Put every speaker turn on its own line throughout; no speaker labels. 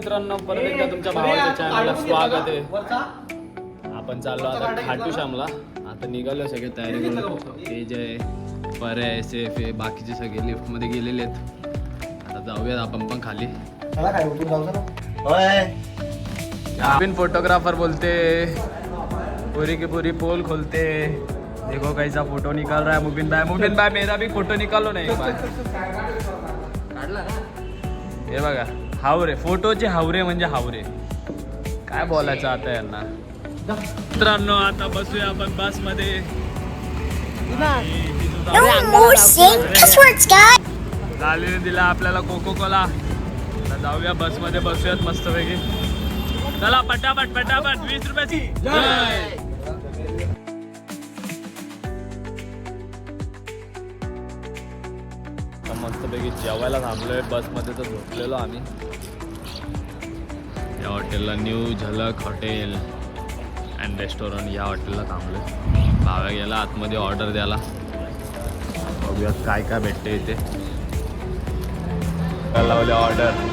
मित्रांनो, परत एकदा तुमच्या भावाच्या चॅनलला स्वागत आहे. आपण चाललो आता खाटू श्यामला. आता निघालो सगळे तयारी करून. ते जे पर्याय सेफ आहे, बाकीचे सगळे लिफ्टमध्ये गेलेले आहेत. आता जाऊयात आपण पण खाली. नवीन फोटोग्राफर बोलते पूरी की पूरी पोल खोलते. देखो कैसा फोटो निकाल रहा है मुबिन भाई मेरा भी फोटो निकालो ना एक बार. हे बघा हावरे, फोटोचे हावरे म्हणजे हावरे. काय बोलायचं आता यांना. मित्रांनो आता बसूया आपण बस मध्ये. लालीने दिला आपल्याला कोको कोला. जाऊया बस मध्ये बसूयात मस्त पैकी. चला पटापट 20 रुपयाची. मस्तपैकी जेवायला थांबलोय बसमध्ये, तर झोपलेलो आम्ही. या हॉटेलला न्यू झलक हॉटेल अँड रेस्टॉरंट या हॉटेलला थांबलोय. भाव्या गेला आतमध्ये ऑर्डर द्यायला. बघूयात काय काय भेटते इथे. लावले ऑर्डर.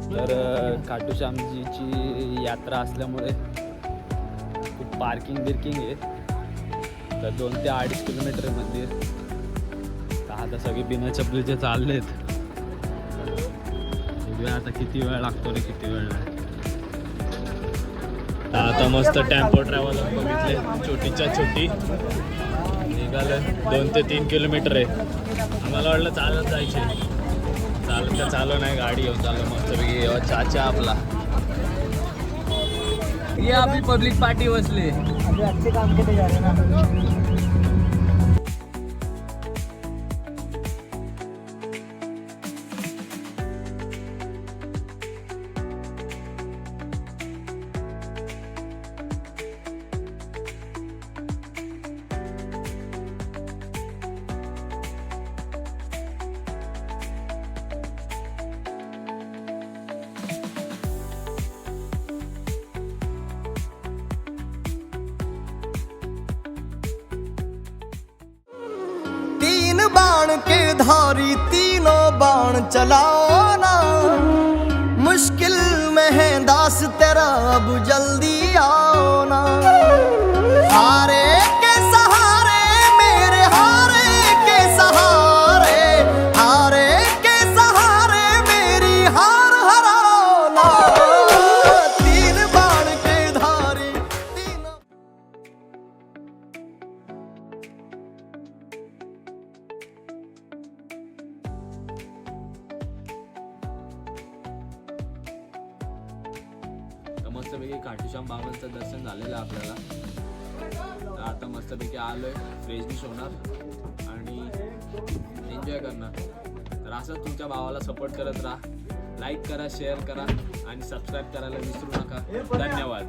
तर खाटू श्यामजीची यात्रा असल्यामुळे खूप पार्किंग बिर्किंग आहे. तर 2 ते 2.5 किलोमीटर मंदिर. तर आता सगळे बिना चपलीचे चाललेत. बघूया आता किती वेळ लागतो रे, किती वेळ नाही. आता मस्त टेम्पो ट्रॅव्हलर बघितले, छोटीच्या छोटी निघालं. 2 ते 3 किलोमीटर आहे. आम्हाला वाटलं चालत जायचे. चालू नाही, गाडी येऊन चालू मस्तपैकी. चाचा आपला ये आपली पब्लिक पार्टी बसले.
अच्छे काम के जा रहे ना.
बाण के धारी तीनों बाण चलाओ ना. मुश्किल में है दास तेरा, अब जल्दी आओ ना. हारे के सहारे मेरे, हारे के सहारे, हारे के सहारे मेरी हार हराओ ना. 3 बाण के धारी तीनों.
मस्तपैकी खाटू श्याम बाबांचं दर्शन झालेलं आहे आपल्याला. तर आता मस्तपैकी आलोय, फ्रेशनिश होणार आणि एन्जॉय करणार. तर असंच तुमच्या भावाला सपोर्ट करत राहा. लाईक करा, शेअर करा आणि सबस्क्राईब करायला विसरू नका. धन्यवाद.